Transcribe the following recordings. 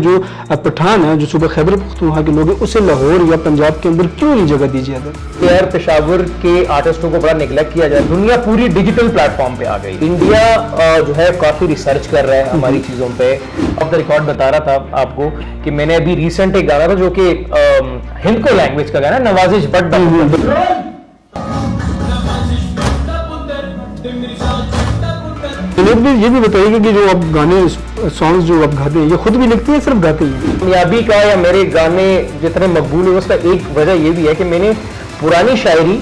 जो पठान है, जो सूबा खैबर पख्तूनख्वा के लोग हैं, उसे लाहौर या पंजाब के अंदर क्यों नहीं जगह दी जाती? यार पेशावर के आर्टिस्टों को बड़ा निगलेक्ट किया जाए। दुनिया पूरी डिजिटल प्लेटफॉर्म पे आ गई। इंडिया जो है काफी रिसर्च कर रहा है हमारी चीजों पे। ऑफ द रिकॉर्ड बता रहा था आपको कि मैंने अभी रिसेंट एक गाना था जो कि हिंदको लैंग्वेज का गाना, नवाजिश बट ये भी बताइएगा कि जो आप गाने सॉन्ग्स जो आप गाते हैं, ये खुद भी लिखते हैं, सिर्फ गाते हैं? कामयाबी का या मेरे गाने जितने मकबूल है उसका एक वजह ये भी है कि मैंने पुरानी शायरी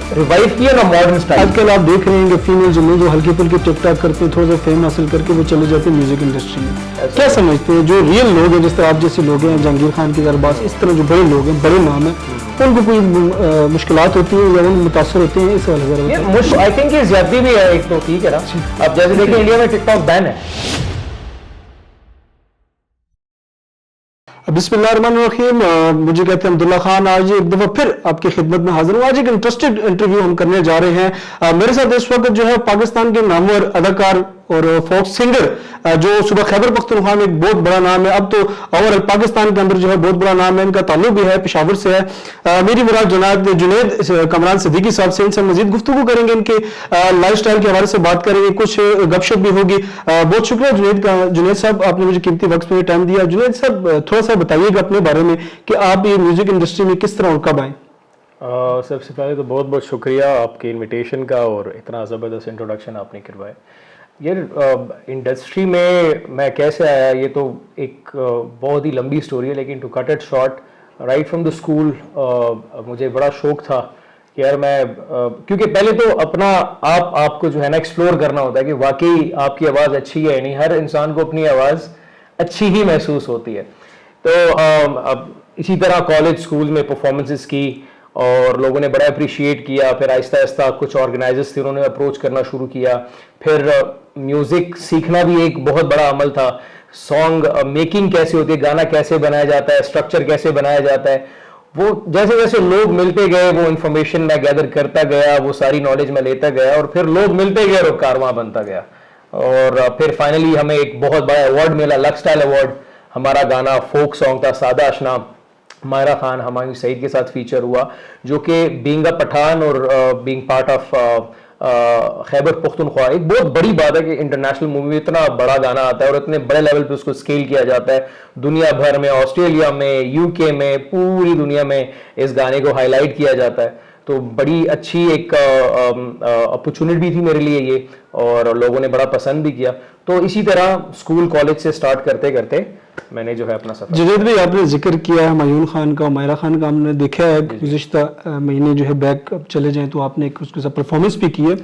रिवाइव किया ना मॉडर्न स्टाइल। आजकल आप देख रहे हैं कि फीमेल जो हल्के फुल्के टिकटॉक करते हैं, थोड़ा सा फेम हासिल करके वो चले जाते हैं म्यूजिक इंडस्ट्री में। क्या समझते हैं जो रियल लोग हैं, जिस तरह आप जैसे लोग हैं, जहांगीर खान की दरबार, इस तरह जो बड़े लोग हैं, बड़े नाम है, उनको कोई मुश्किलात होती है या उन मुतासर होते हैं? इस वाले आई थिंक ये ज्यादा भी है। एक तो ठीक है ना, अब जैसे देखें इंडिया में टिकटॉक बैन है। बिस्मिल्लाहिर्रहमानिर्रहीम। मुझे कहते हैं अब्दुल्ला खान। आज एक दफा फिर आपकी खिदमत में हाजिर हूँ। आज एक इंटरेस्टेड इंटरव्यू हम करने जा रहे हैं। मेरे साथ इस वक्त जो है पाकिस्तान के नामवर अदाकार और फोक सिंगर जो सूबा खैबर पख्तूनख्वा में एक बहुत बड़ा नाम है, अब तो ओवरऑल पाकिस्तान के अंदर जो है बहुत बड़ा नाम है। इनका ताल्लुक भी है पेशावर से है। मेरी मुराद जनाब जुनैद कमरान सिद्दीकी साहब से। इनसे मजीद गुफ्तगू करेंगे, इनके लाइफस्टाइल के हवाले से बात करेंगे, कुछ गपशप भी होगी। बहुत शुक्रिया जुनैद साहब, आपने मुझे कीमती वक्त में टाइम दिया। जुनैद साहब थोड़ा सा बताइएगा अपने बारे में कि आप ये म्यूजिक इंडस्ट्री में किस तरह और कब आए? सबसे पहले तो बहुत बहुत शुक्रिया आपके इनविटेशन का और इतना ज़बरदस्त इंट्रोडक्शन आपने करवाया। यार इंडस्ट्री में मैं कैसे आया ये तो एक बहुत ही लंबी स्टोरी है, लेकिन to cut it short, right from the school मुझे बड़ा शौक था कि यार मैं क्योंकि पहले तो अपना आपको जो है ना एक्सप्लोर करना होता है कि वाकई आपकी आवाज़ अच्छी है नहीं। हर इंसान को अपनी आवाज़ अच्छी ही महसूस होती है। तो अब इसी तरह कॉलेज स्कूल में परफॉर्मेंसेस की और लोगों ने बड़ा अप्रिशिएट किया। फिर आहिस्ता आहिस्ता कुछ ऑर्गेनाइजर्स थे, उन्होंने अप्रोच करना शुरू किया। फिर म्यूज़िक सीखना भी एक बहुत बड़ा अमल था। सॉन्ग मेकिंग कैसे होती है, गाना कैसे बनाया जाता है, स्ट्रक्चर कैसे बनाया जाता है, वो जैसे जैसे लोग मिलते गए वो इन्फॉर्मेशन मैं गैदर करता गया, वो सारी नॉलेज मैं लेता गया और फिर लोग मिलते गए और कारवां बनता गया। और फिर फाइनली हमें एक बहुत बड़ा अवार्ड मिला, लक स्टाइल अवार्ड। हमारा गाना फोक सॉन्ग था, सादा आशना, मायरा खान हमायूं सईद के साथ फीचर हुआ, जो कि बीइंग अ पठान और being part of Khyber Pakhtunkhwa एक बहुत बड़ी बात है कि इंटरनेशनल मूवी में इतना बड़ा गाना आता है और इतने बड़े लेवल पे उसको स्केल किया जाता है। दुनिया भर में, ऑस्ट्रेलिया में, यूके में, पूरी दुनिया में इस गाने को हाईलाइट किया जाता है। तो बड़ी अच्छी एक अपॉर्चुनिटी थी मेरे लिए ये, और लोगों ने बड़ा पसंद भी किया। तो इसी तरह स्कूल कॉलेज से स्टार्ट करते करते मैंने जो है अपना सफर। जुनैद भाई, आपने जिक्र किया है हुमायूं खान का, मायरा खान का। हमने देखा है गुज़िश्ता महीने जो है बैक चले जाएं तो आपने एक उसके साथ परफॉर्मेंस भी की है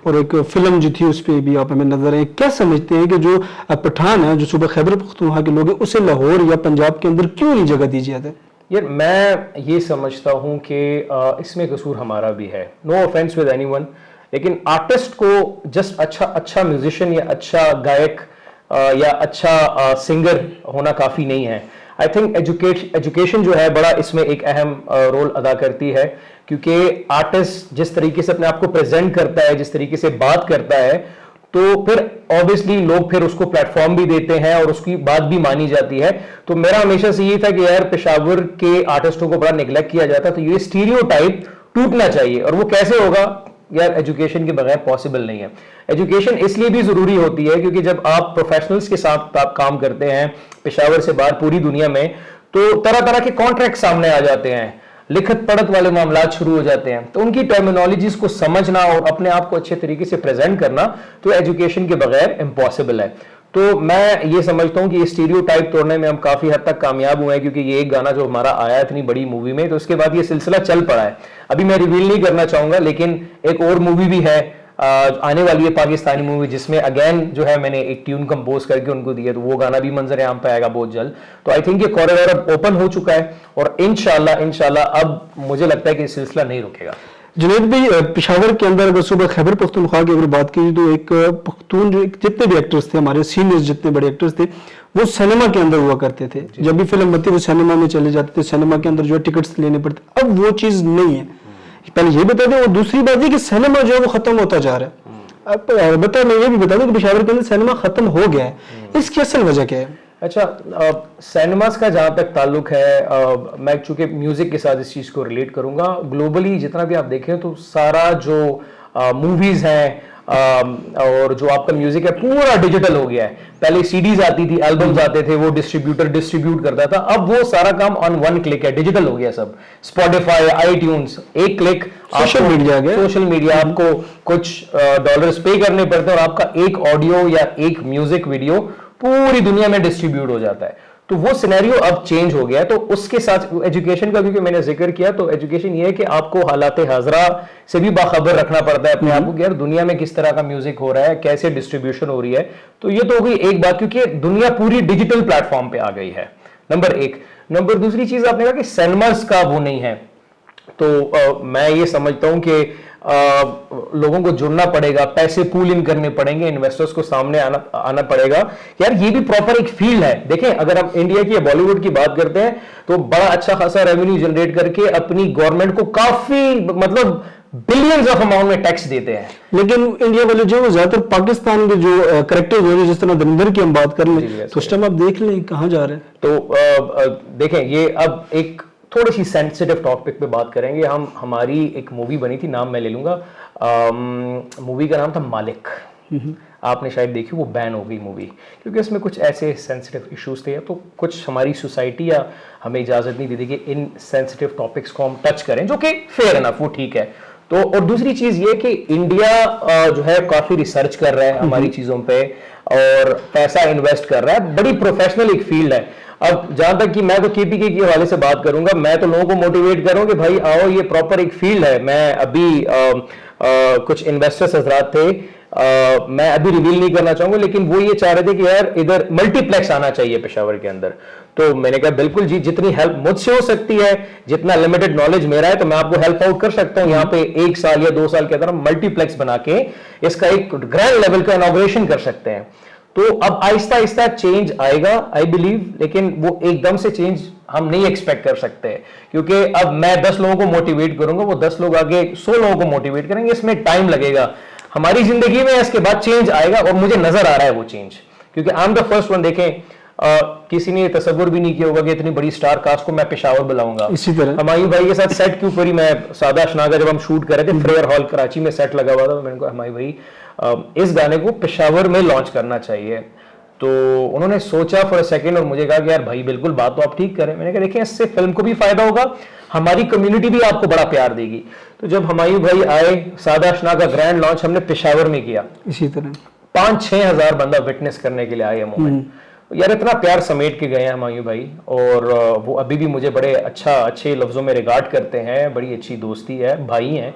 और एक फिल्म जो थी उस पर भी आप हमें नजर आए। क्या समझते हैं कि जो पठान है, जो सूबा खैबर पख्तूनख्वा के लोग हैं, उसे लाहौर या पंजाब के अंदर क्यों नहीं जगह दी जाती? यार मैं ये समझता हूँ कि इसमें कसूर हमारा भी है। नो ऑफेंस विद एनीवन, लेकिन आर्टिस्ट को जस्ट अच्छा म्यूजिशियन या अच्छा गायक या अच्छा सिंगर होना काफ़ी नहीं है। आई थिंक एजुकेशन जो है बड़ा इसमें एक अहम रोल अदा करती है, क्योंकि आर्टिस्ट जिस तरीके से अपने आप को प्रेजेंट करता है, जिस तरीके से बात करता है, तो फिर ऑब्वियसली लोग फिर उसको प्लेटफॉर्म भी देते हैं और उसकी बात भी मानी जाती है। तो मेरा हमेशा से ये था कि यार पेशावर के आर्टिस्टों को बड़ा निगलेक्ट किया जाता है, तो ये स्टीरियोटाइप टूटना चाहिए। और वो कैसे होगा यार? एजुकेशन के बगैर पॉसिबल नहीं है। एजुकेशन इसलिए भी जरूरी होती है क्योंकि जब आप प्रोफेशनल्स के साथ आप काम करते हैं पेशावर से बाहर पूरी दुनिया में, तो तरह तरह के कॉन्ट्रैक्ट सामने आ जाते हैं, लिखत पढ़त वाले मामला शुरू हो जाते हैं। तो उनकी टर्मिनोलॉजीज को समझना और अपने आप को अच्छे तरीके से प्रेजेंट करना तो एजुकेशन के बगैर इम्पॉसिबल है। तो मैं ये समझता हूँ कि ये स्टीरियोटाइप तोड़ने में हम काफी हद तक कामयाब हुए हैं, क्योंकि ये एक गाना जो हमारा आया इतनी बड़ी मूवी में, तो उसके बाद ये सिलसिला चल पड़ा है। अभी मैं रिवील नहीं करना चाहूंगा, लेकिन एक और मूवी भी है आने वाली है, पाकिस्तानी मूवी, जिसमें अगेन जो है मैंने एक ट्यून कंपोज करके उनको दिया, तो वो गाना भी मंजर आम पे आएगा बहुत जल्द। तो आई थिंक ये कॉरिडोर अब ओपन हो चुका है और इंशाल्लाह अब मुझे लगता है कि सिलसिला नहीं रुकेगा। जुनैद भाई, पेशावर के अंदर अगर सूबा खैबर पख्तूनख्वा की अगर बात की तो एक पख्तून जो जितने भी एक्टर्स थे, हमारे सीनियर्स जितने बड़े एक्टर्स थे, वो सिनेमा के अंदर हुआ करते थे। जब भी फिल्म बनती वो सिनेमा में चले जाते थे, सिनेमा के अंदर जो है टिकट्स लेने पड़ते। अब वो चीज नहीं है। पहले ये बता दें, और दूसरी बात है कि सिनेमा जो है वो खत्म होता जा रहा है। अब बता, मैं ये भी बता दूं कि पेशावर के अंदर सिनेमा खत्म हो गया है। इसकी असल वजह क्या है? अच्छा, सिनेमास का जहाँ तक ताल्लुक है, मैं चूंकि म्यूजिक के साथ इस चीज़ को रिलेट करूंगा, ग्लोबली जितना भी आप देखें तो सारा जो मूवीज हैं और जो आपका म्यूजिक है पूरा डिजिटल हो गया है। पहले सीडीज आती थी, एल्बम्स आते थे, वो डिस्ट्रीब्यूटर डिस्ट्रीब्यूट करता था, अब वो सारा काम ऑन वन क्लिक है, डिजिटल हो गया सब। स्पॉटिफाई, आईट्यून्स, एक क्लिक, सोशल मीडिया गया, सोशल मीडिया, आपको कुछ डॉलर्स पे करने पड़ते हैं और आपका एक ऑडियो या एक म्यूजिक वीडियो पूरी दुनिया में डिस्ट्रीब्यूट हो जाता है। तो वो सिनेरियो अब चेंज हो गया है। तो उसके साथ एजुकेशन का, क्योंकि मैंने जिक्र किया, तो एजुकेशन ये है कि आपको हालात हाजरा से भी बाखबर रखना पड़ता है अपने आप को कि यार दुनिया में किस तरह का म्यूजिक हो रहा है, कैसे डिस्ट्रीब्यूशन हो रही है। तो ये तो हो गई एक बात, क्योंकि दुनिया पूरी डिजिटल प्लेटफॉर्म पे आ गई है, नंबर एक। नंबर दूसरी चीज आपने कहा कि सिनेमास का वो नहीं है, तो मैं ये समझता हूं कि लोगों को जुड़ना पड़ेगा, पैसे पूल इन करने पड़ेंगे, इन्वेस्टर्स को सामने आना पड़ेगा। यार ये भी प्रॉपर एक फील्ड है। देखें, अगर हम इंडिया की या बॉलीवुड की बात करते हैं तो बड़ा अच्छा खासा रेवेन्यू जनरेट करके अपनी गवर्नमेंट को काफी, मतलब बिलियंस ऑफ अमाउंट में टैक्स देते हैं। लेकिन इंडिया वाले जो ज्यादातर पाकिस्तान के जो करेक्टर्स हो, जिस तरह धर्मेंद्र की हम बात कर लें तो उस टाइम आप देख लें कहाँ जा रहे हैं। तो देखें, ये अब एक थोड़ी सी सेंसिटिव टॉपिक पे बात करेंगे हम। हमारी एक मूवी बनी थी, नाम मैं ले लूंगा, मूवी का नाम था मालिक। आपने शायद देखी, वो बैन हो गई मूवी क्योंकि इसमें कुछ ऐसे सेंसिटिव इश्यूज थे, तो कुछ हमारी सोसाइटी या हमें इजाजत नहीं दी थी कि इन सेंसिटिव टॉपिक्स को हम टच करें, जो कि फेयर एनफ, वो ठीक है। तो और दूसरी चीज ये कि इंडिया जो है काफी रिसर्च कर रहा है हमारी चीजों पे और पैसा इन्वेस्ट कर रहा है, बड़ी प्रोफेशनल एक फील्ड है। अब जहां तक कि मैं तो केपीके के हवाले से बात करूंगा, मैं तो लोगों को मोटिवेट करूं कि भाई आओ, ये प्रॉपर एक फील्ड है। मैं अभी कुछ इन्वेस्टर्स हजरात थे, मैं अभी रिवील नहीं करना चाहूंगा, लेकिन वो ये चाह रहे थे कि यार इधर मल्टीप्लेक्स आना चाहिए पेशावर के अंदर। तो मैंने कहा बिल्कुल जी, जितनी हेल्प मुझसे हो सकती है, जितना लिमिटेड नॉलेज मेरा है, तो मैं आपको हेल्प आउट कर सकता हूं। यहाँ पे 1 साल या 2 साल के अंदर हम मल्टीप्लेक्स बना के इसका एक ग्रैंड लेवल का इनॉग्रेशन कर सकते हैं। तो अब आहिस्ता आहिस्ता चेंज आएगा, आई बिलीव, लेकिन वो एकदम से चेंज हम नहीं एक्सपेक्ट कर सकते, क्योंकि अब मैं 10 लोगों को मोटिवेट करूंगा, वो 10 लोग आगे 100 लोगों को मोटिवेट करेंगे, इसमें टाइम लगेगा। हमारी जिंदगी में इसके बाद चेंज आएगा और मुझे नजर आ रहा है वो चेंज, क्योंकि आई एम द फर्स्ट वन। देखें, किसी ने तसव्वुर भी नहीं किया होगा कि इतनी बड़ी स्टार कास्ट को मैं पेशावर बुलाऊंगा। इसी तरह हमायूं भाई के साथ सेट के ऊपर ही, मैं सादा शनागा जब हम शूट कर रहे थे, फ्रेयर हॉल कराची में सेट लगा हुआ था, मैंने कहा हमायूं भाई इस गाने को पेशावर में लॉन्च करना चाहिए। तो उन्होंने सोचा फॉर अ सेकंड और मुझे कहा कि यार भाई बिल्कुल बात तो आप ठीक करें। मैंने कहा देखिए, इससे फिल्म को भी फायदा होगा, हमारी कम्युनिटी भी आपको बड़ा प्यार देगी। तो जब हमायूं भाई आए, सादा अशना का ग्रैंड लॉन्च हमने पेशावर में किया, इसी तरह 5-6 हजार बंदा विटनेस करने के लिए आए मोमेंट। यार इतना प्यार समेट के गए हैं हमायूं भाई, और वो अभी भी मुझे बड़े अच्छे लफ्जों में रिगार्ड करते हैं, बड़ी अच्छी दोस्ती है, भाई हैं।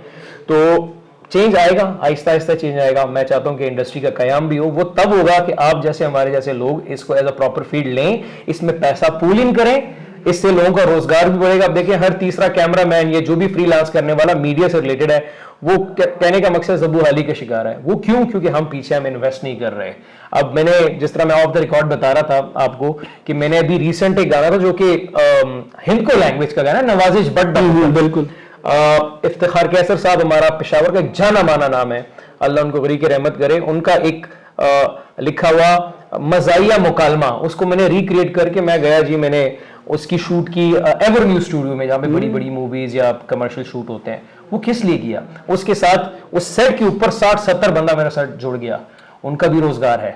तो चेंज आएगा, आहिस्ता आहिस्ता चेंज आएगा। मैं चाहता हूं कि इंडस्ट्री का कयाम भी हो, वो तब होगा कि आप जैसे हमारे जैसे लोग इसको एज अ प्रॉपर फील्ड लें, इसमें पैसा पूल इन करें, इससे लोगों का रोजगार भी बढ़ेगा। अब देखिए, हर तीसरा कैमरामैन, ये जो भी फ्रीलांस करने वाला मीडिया से रिलेटेड है, वो कहने का मकसद ज़बू हाली का शिकार है। वो क्यों? क्योंकि हम पीछे हम इन्वेस्ट नहीं कर रहे। अब मैंने, जिस तरह मैं ऑफ द रिकॉर्ड बता रहा था आपको कि मैंने अभी रिसेंट एक गाना था जो कि हिंदको लैंग्वेज का गाना, नवाजिश भट्ट, बिल्कुल इफ्तिखार कैसर साहब हमारा पेशावर का एक जाना माना नाम है, अल्लाह उनको गरीब की रहमत करे। उनका एक लिखा हुआ मज़ाहिया मुकालमा, उसको मैंने रिक्रिएट करके मैं गया जी, मैंने उसकी शूट की एवरव्यू स्टूडियो में, जहाँ पे बड़ी बड़ी मूवीज या कमर्शियल शूट होते हैं। वो किस लिए किया? उसके साथ उस सेट के ऊपर 60-70 बंदा मेरा साथ जुड़ गया, उनका भी रोजगार है।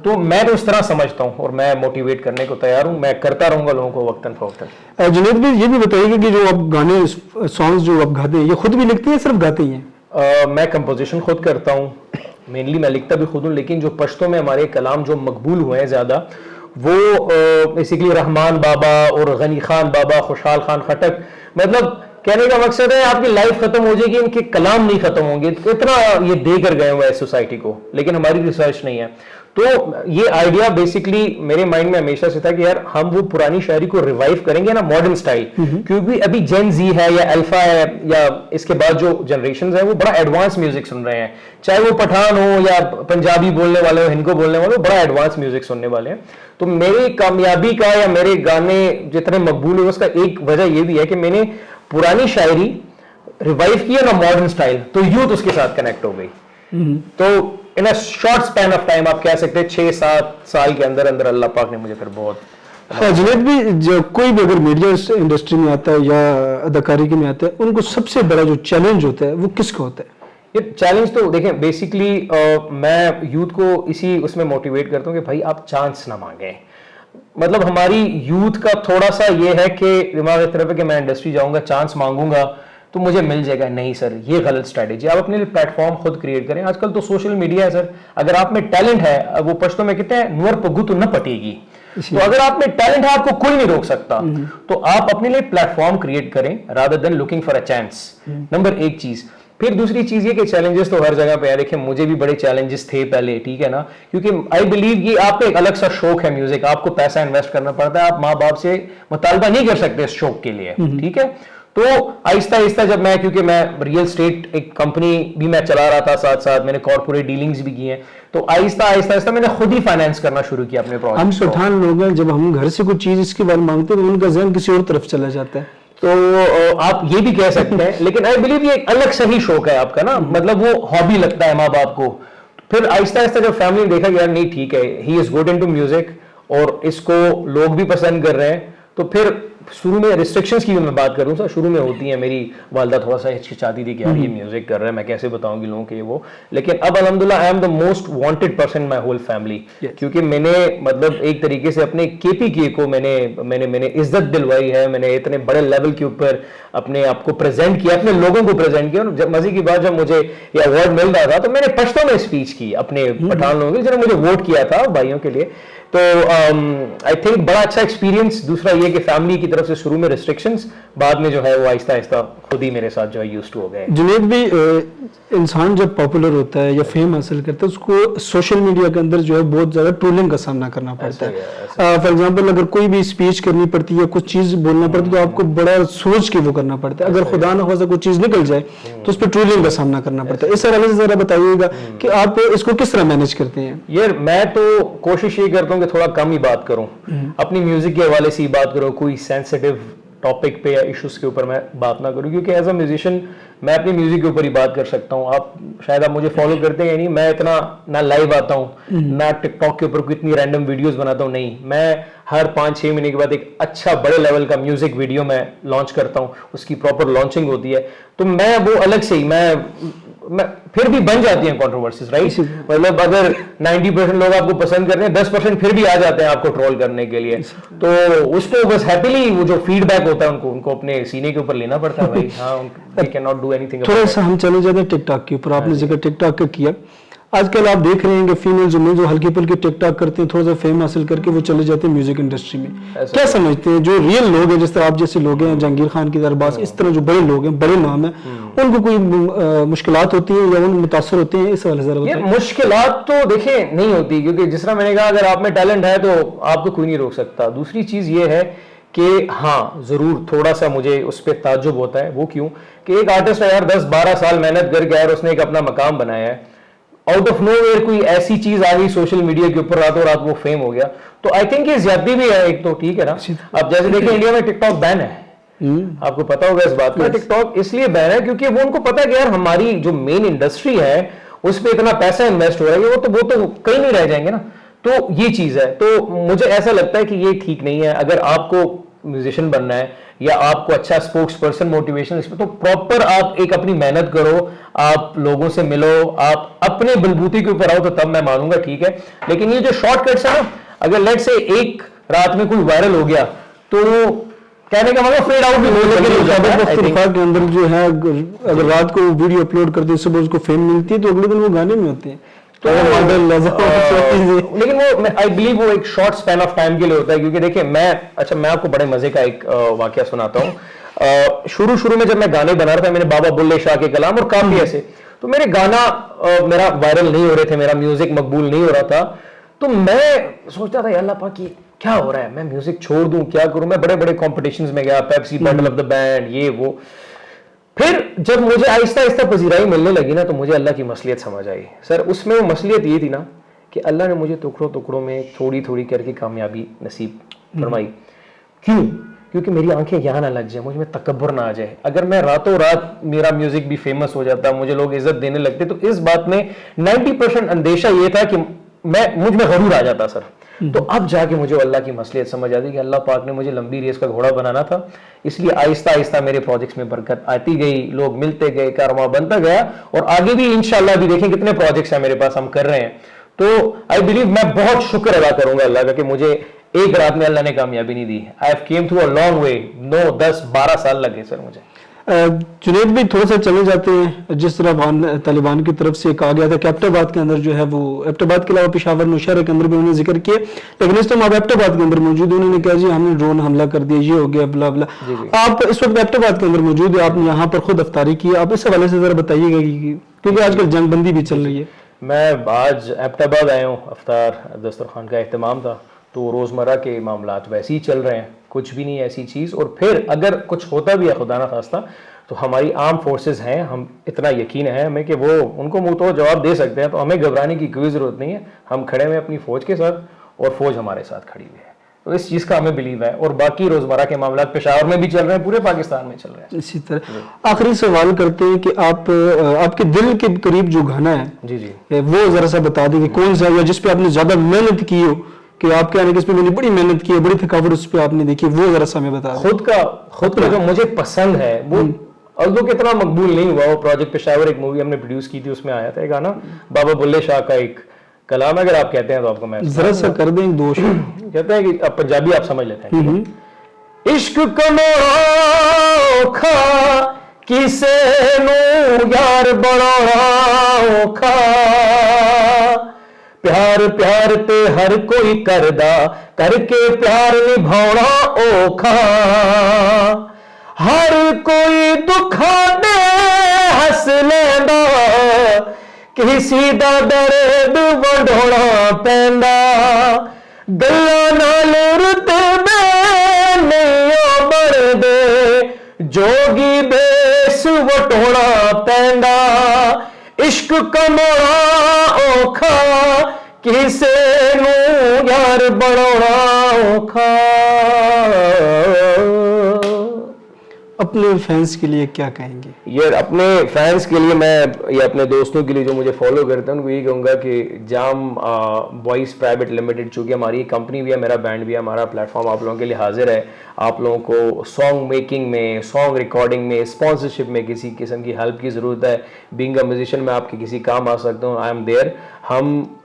तो मैं तो इस तरह समझता हूँ और मैं मोटिवेट करने को तैयार हूँ, मैं करता रहूंगा लोगों को वक्तन फवक्तन। जुनैद भाई, ये भी बताइएगा कि जो आप गाने सॉन्ग्स जो आप गाते हैं, ये खुद भी लिखते हैं, सिर्फ गाते ही हैं? मैं कंपोजिशन खुद करता हूँ, मेनली मैं लिखता भी खुद हूँ, लेकिन जो पश्तो में हमारे कलाम जो मकबूल हुए हैं ज्यादा, वो बेसिकली रहमान बाबा और गनी खान बाबा, खुशहाल खान खटक, मतलब कहने का मकसद है आपकी लाइफ खत्म हो जाएगी, इनके कलाम नहीं खत्म होंगे, इतना ये देकर गए हुए हैं सोसाइटी को, लेकिन हमारी रिसर्च नहीं है। तो ये आइडिया बेसिकली मेरे माइंड में हमेशा से था कि यार हम वो पुरानी शायरी को रिवाइव करेंगे ना, मॉडर्न स्टाइल, क्योंकि अभी जेन जी है या अल्फा है या इसके बाद जो जनरेशन है वो बड़ा एडवांस म्यूजिक सुन रहे हैं, चाहे वो पठान हो या पंजाबी बोलने वाले हो, हिंदको बोलने वाले हो, बड़ा एडवांस म्यूजिक सुनने वाले हैं। तो मेरी कामयाबी का या मेरे गाने जितने मकबूल हुए उसका एक वजह ये भी है कि मैंने पुरानी शायरी रिवाइव किया ना मॉडर्न स्टाइल, तो यूथ उसके साथ कनेक्ट हो गई। तो in a short span of time आप कह सकते हैं 6-7 साल के अंदर अंदर अल्लाह पाक ने मुझे फिर बहुत हाँ, जुनैद भी जो कोई भी अगर मीडिया इंडस्ट्री में आता है या अदाकारी के में आता है, उनको सबसे बड़ा जो चैलेंज होता है वो किसका होता है? ये चैलेंज तो देखें बेसिकली मैं यूथ को इसी उसमें मोटिवेट करता हूँ कि भाई आप चांस ना मांगे। मतलब हमारी यूथ का थोड़ा सा ये है कि दिमाग इस तरफ है कि मैं इंडस्ट्री जाऊंगा चांस मांगूंगा तो मुझे मिल जाएगा। नहीं सर, ये गलत स्ट्रैटेजी। आप अपने लिए प्लेटफॉर्म खुद क्रिएट करें। आजकल तो सोशल मीडिया है सर, अगर आप में टैलेंट है, वो पश्तो में कहते हैं नुअर पगू तो न पटेगी। तो अगर आप में टैलेंट है आपको कोई नहीं रोक सकता। तो आप अपने लिए प्लेटफॉर्म क्रिएट करें rather than looking for a chance. Number एक चीज। फिर दूसरी चीज ये कि चैलेंजेस तो हर जगह पे है। देखिए मुझे भी बड़े चैलेंजेस थे पहले, ठीक है ना, क्योंकि आई बिलीव ये आपका एक अलग सा शौक है म्यूजिक, आपको पैसा इन्वेस्ट करना पड़ता है, आप माँ बाप से मुतालबा नहीं कर सकते इस शौक के लिए, ठीक है। तो आहिस्ता आहिस्ता जब मैं, क्योंकि मैं रियल स्टेट एक कंपनी भी मैं चला रहा था, साथ साथ मैंने कॉर्पोरेट डीलिंग्स भी की हैं, तो आहिस्ता आहिस्ता मैंने खुद ही फाइनेंस करना शुरू किया अपने प्रोजेक्ट। हम पठान लोग हैं, जब हम घर से कुछ चीज इसके बारे में मांगते हैं तो उनका ज़हन किसी और तरफ चला जाता है। तो आप ये भी कह सकते हैं, लेकिन आई बिलीव ये एक अलग सही शौक है आपका ना, मतलब वो हॉबी लगता है माँ बाप को। फिर आहिस्ता आहिस्ता जब फैमिली ने देखा कि यार नहीं ठीक है, he is good into music और इसको लोग भी पसंद कर रहे हैं, तो फिर शुरू में रिस्ट्रिक्शंस की भी मैं बात करूं सर, शुरू में होती है। मेरी वालदा थोड़ा सा हिचकिचाती थी कि यार ये म्यूजिक कर रहा है, मैं कैसे बताऊंगी लोगों के वो। लेकिन अब अल्हम्दुलिल्लाह I am the most wanted person my whole family, क्योंकि मैंने मतलब एक तरीके से अपने केपीके को मैंने इज्जत दिलवाई है। मैंने इतने बड़े लेवल के ऊपर अपने आप को प्रेजेंट किया, अपने लोगों को प्रेजेंट किया। और जब मजे की बात, जब मुझे ये अवार्ड मिल रहा था तो मैंने पश्तो में स्पीच की अपने पठान लोगों के, जिन्होंने मुझे वोट किया था भाइयों के लिए। तो आई थिंक बड़ा अच्छा एक्सपीरियंस। दूसरा ये कि फैमिली की तरफ से शुरू में रिस्ट्रिक्शंस, बाद में जो है वो आहिस्ता आहिस्ता खुद ही मेरे साथ जो है यूज्ड टू हो गए। जुनैद भी, इंसान जब पॉपुलर होता है या फेम हासिल करता है, उसको सोशल मीडिया के अंदर जो है बहुत ज्यादा ट्रोलिंग का सामना करना पड़ता है। फॉर एग्जांपल अगर कोई भी स्पीच करनी पड़ती है, कुछ चीज बोलना पड़ती है, तो आपको बड़ा सोच के वो करना पड़ता है। अगर खुदा ना हो कोई चीज निकल जाए तो उस पर ट्रोलिंग का सामना करना पड़ता है। इस हवाले से जरा बताइएगा कि आप इसको किस तरह मैनेज करते हैं? यार मैं तो कोशिश ये करता हूँ कि थोड़ा कम ही बात करूं, अपनी म्यूजिक के हवाले से ही बात करूं, कोई सेंसिटिव टॉपिक पे या इश्यूज के ऊपर मैं बात ना करूं, क्योंकि एज अ म्यूजिशियन मैं अपनी म्यूजिक के ऊपर ही बात कर सकता हूं। आप शायद आप मुझे फॉलो करते हैं नहीं, मैं इतना ना लाइव आता हूं ना टिकटॉक के ऊपर इतनी रैंडम वीडियोस बनाता हूं, नहीं। मैं हर 5-6 महीने के बाद एक अच्छा बड़े लेवल का म्यूजिक वीडियो मैं लॉन्च करता हूं, उसकी प्रॉपर लॉन्चिंग होती है। तो मैं वो अलग से ही मैं फिर भी बन जाती हैं कंट्रोवर्सीज, राइट। मतलब अगर 90% लोग आपको पसंद कर रहे हैं, 10% फिर भी आ जाते हैं आपको ट्रोल करने के लिए। तो उसको बस हैप्पीली वो जो फीडबैक होता है उनको अपने सीने के ऊपर लेना पड़ता है भाई। हाँ, we can not do anything. थोड़ा सा हम चले जाते हैं टिकटॉक के ऊपर। आपने जिक्र टिकटॉक का किया, आजकल आप देख रहे हैं कि फीमेल जो हल्की फुल्की टिकटॉक करते हैं, थोड़ा सा फेम हासिल करके वो चले जाते हैं म्यूजिक इंडस्ट्री में। क्या समझते हैं जो रियल लोग हैं, जिस तरह आप जैसे लोग हैं, जहांगीर खान की दरबार, इस तरह जो बड़े लोग हैं, बड़े नाम है, उनको कोई मुश्किलात होती है या उन मुतासर होते हैं? इस वाले जरा बताइए। मुश्किलात तो देखें नहीं होती, क्योंकि जिस तरह मैंने कहा अगर आप में टैलेंट है तो आपको कोई नहीं रोक सकता। दूसरी चीज ये है कि हाँ जरूर थोड़ा सा मुझे उस पर ताज्जुब होता है। वो क्यों कि एक आर्टिस्ट है यार 10-12 साल मेहनत करके यार उसने एक अपना मकाम बनाया है, आउट ऑफ नोवेयर कोई ऐसी चीज आ गई सोशल मीडिया के ऊपर, रातों रात वो फेम हो गया। तो आई थिंक ये ज्यादती भी है एक तो, ठीक है ना। अब जैसे देखिए इंडिया में टिकटॉक बैन है, आपको पता होगा इस बात का। टिकटॉक इसलिए बैन है क्योंकि वो उनको पता है कि यार हमारी जो मेन इंडस्ट्री है उस पर इतना पैसा इन्वेस्ट हो रहा है, वो तो कहीं नहीं रह जाएंगे ना। तो ये चीज है। तो मुझे ऐसा लगता है कि ये ठीक नहीं है। अगर आपको म्यूजिशियन बनना है या आपको अच्छा स्पोक्स पर्सन मोटिवेशन, इसमें तो प्रॉपर आप एक अपनी मेहनत करो, आप लोगों से मिलो, आप अपने बलबूते के ऊपर आओ, तो तब मैं मानूंगा ठीक है। लेकिन ये जो शॉर्टकट्स है ना, अगर लेट से एक रात में कोई वायरल हो गया तो कहने का मतलब फेड आउट भी हो, लेकिन के अंदर जो है अगर रात को वीडियो अपलोड करते हैं, सुबह उसको फेम मिलती है, तो अगले दिन वो गाने में होते हैं। तो लेकिन वो आई बिलीव वो एक शॉर्ट स्पैन ऑफ टाइम के लिए होता है। क्योंकि देखिए मैं आपको बड़े मजे का एक वाकया सुनाता हूँ। शुरू में जब मैं गाने बना रहा था, मैंने बाबा बुल्ले शाह के कलाम और काफी ऐसे, तो मेरे गाना मेरा वायरल नहीं हो रहे थे, मेरा म्यूजिक मकबूल नहीं हो रहा था। तो मैं सोचता था अल्लाह पाक क्या हो रहा है, मैं म्यूजिक छोड़ दूं, क्या करूं। मैं बड़े बड़े कॉम्पिटिशन्स में गया, Pepsi battle of the band, ये वो। फिर जब मुझे आहिस्ता आहिस्ता पजीराई मिलने लगी ना, तो मुझे अल्लाह की मसलियत समझ आई सर। उसमें वो मसलियत ये थी ना कि अल्लाह ने मुझे टुकड़ों टुकड़ों में थोड़ी थोड़ी करके कामयाबी नसीब फरमाई। क्यों? क्योंकि मेरी आंखें यहाँ ना लग जाए, मुझ में तकब्बुर ना आ जाए। अगर मैं रातों रात मेरा म्यूजिक भी फेमस हो जाता, मुझे लोग इज्जत देने लगते, तो इस बात में 90% अंदेशा ये था कि मुझ में गरूर आ जाता सर। तो अब जाके मुझे अल्लाह की मसलियत समझ आती कि अल्लाह पाक ने मुझे लंबी रेस का घोड़ा बनाना था, इसलिए आहिस्ता आहिस्ता मेरे प्रोजेक्ट्स में बरकत आती गई, लोग मिलते गए, कारोबार बनता गया, और आगे भी इंशाल्लाह भी देखें कितने प्रोजेक्ट्स हैं मेरे पास, हम कर रहे हैं। तो आई बिलीव मैं बहुत शुक्र अदा करूंगा अल्लाह का कि मुझे एक रात में अल्लाह ने कामयाबी नहीं दी। I have came through a long way, 9, 10, 12 साल लगे सर मुझे। जुनैद भी थोड़ा सा चले जाते हैं, जिस तरह तालिबान की तरफ से कहा गया था कि एबटाबाद के अंदर जो है वो, एबटाबाद के अलावा पेशावर नौशहरा के अंदर भी उन्होंने जिक्र किया, लेकिन इस टाइम आप एबटाबाद के अंदर मौजूद, उन्होंने कहा जी हमने ड्रोन हमला कर दिया, ये हो गया, बला बला। आप इस वक्त एबटाबाद के अंदर मौजूद है, आपने यहाँ पर खुद अफ्तारी की, आप इस हवाले से जरा बताइएगा क्योंकि आजकल जंगबंदी भी चल रही है। मैं आज एबटाबाद आया हूँ, अफ्तार दस्तरखान का एहतमाम था, तो रोज़मर्रा के मामलात वैसे ही चल रहे हैं, कुछ भी नहीं ऐसी चीज़। और फिर अगर कुछ होता भी है खुदा ना खास्ता, तो हमारी आर्म फोर्सेस हैं, हम इतना यकीन है हमें कि वो उनको मुंह तो जवाब दे सकते हैं, तो हमें घबराने की कोई ज़रूरत नहीं है। हम खड़े हुए अपनी फ़ौज के साथ और फ़ौज हमारे साथ खड़ी हुई है, तो इस चीज़ का हमें बिलीव है। और बाकी रोज़मर्रा के मामला पेशावर में भी चल रहे हैं, पूरे पाकिस्तान में चल रहे हैं। इसी तरह आखिरी सवाल करते हैं कि आपके दिल के करीब जो गाना है जी जी, वो जरा सा बता दें कि कौन सा, या जिस पे आपने ज्यादा मेहनत की हो, कि आपके आने के इस पे मैंने बड़ी मेहनत की है, बड़ी थकावट उस पे आपने देखी, वो जरा सा हमें बता दें। खुद का जो मुझे पसंद है वो, although कितना मकबूल नहीं हुआ वो प्रोजेक्ट पेशावर, एक मूवी हमने प्रोड्यूस की थी, उसमें आया था एक गाना, बाबा बुल्ले शाह का एक कलाम, अगर आप कहते हैं तो आपको मैं जरा सा कर दें, दो कहते हैं कि आप पंजाबी आप समझ लेते हैं। इश्क कमोखा किसे नू यार बड़ा औखा, प्यार प्यार ते हर कोई करदा, करके प्यार निभाना औखा, हर कोई दुखा दे हस लेंदा, किसी दा दर्द वंडोना पैंदा, गल्लां नाल रुतबे नहीं बढ़दे, जोगी बेस वटोना पैंदा, इश्क कमाना औखा, किसे नू यार बनाना औखा। अपने फैंस के लिए क्या कहेंगे? यार अपने फैंस के लिए मैं, या अपने दोस्तों के लिए जो मुझे फॉलो करते हैं, उनको यही कहूँगा कि जाम वॉइस प्राइवेट लिमिटेड, चूँकि हमारी कंपनी भी है, मेरा बैंड भी है, हमारा प्लेटफॉर्म आप लोगों के लिए हाजिर है। आप लोगों को सॉन्ग मेकिंग में, सॉन्ग रिकॉर्डिंग में, स्पॉन्सरशिप में किसी किस्म की हेल्प की ज़रूरत है, बीइंग अ म्यूजिशियन मैं आपके किसी काम आ सकता हूँ, आई एम देयर। हम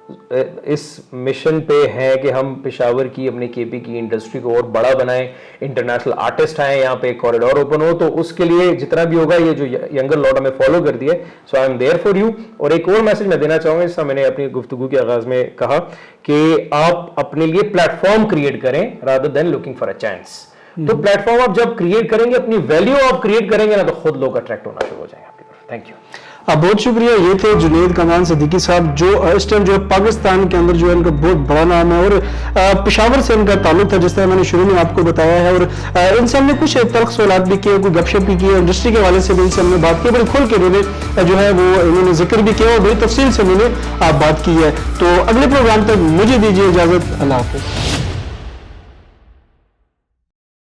इस मिशन पे है कि हम पेशावर की, अपने केपी की इंडस्ट्री को और बड़ा बनाएं, इंटरनेशनल आर्टिस्ट आए, यहाँ पे एक कॉरिडोर ओपन हो, तो उसके लिए जितना भी होगा, ये जो यंगर लॉट हमें फॉलो कर दिए, so I am there for you. और एक और मैसेज मैं देना चाहूँगा, जिसका मैंने अपनी गुफ्तगू के आगाज में कहा कि आप अपने लिए प्लेटफॉर्म क्रिएट करें rather than looking for a chance. तो प्लेटफॉर्म आप जब क्रिएट करेंगे, अपनी वैल्यू आप क्रिएट करेंगे ना, तो खुद लोग अट्रैक्ट होना शुरू हो जाएंगे आपकी तरफ। Thank you. बहुत शुक्रिया। ये थे जुनैद कमाल सिद्दीकी साहब, जो इस टाइम जो है पाकिस्तान के अंदर जो है इनका बहुत बड़ा नाम है, और पेशावर से इनका ताल्लुक था, जिस तरह मैंने शुरू में आपको बताया है। और इनसे हमने कुछ तल्ख सवालात भी किए, कोई गपशप भी की, इंडस्ट्री के हवाले से भी इनसे हमने बात की, बड़े खुल के इन्होंने जो है वो इन्होंने जिक्र भी किया और बड़ी तफसील से इन्होंने बात की है। तो अगले प्रोग्राम तक मुझे दीजिए इजाजत। अल्लाह हाफिज़।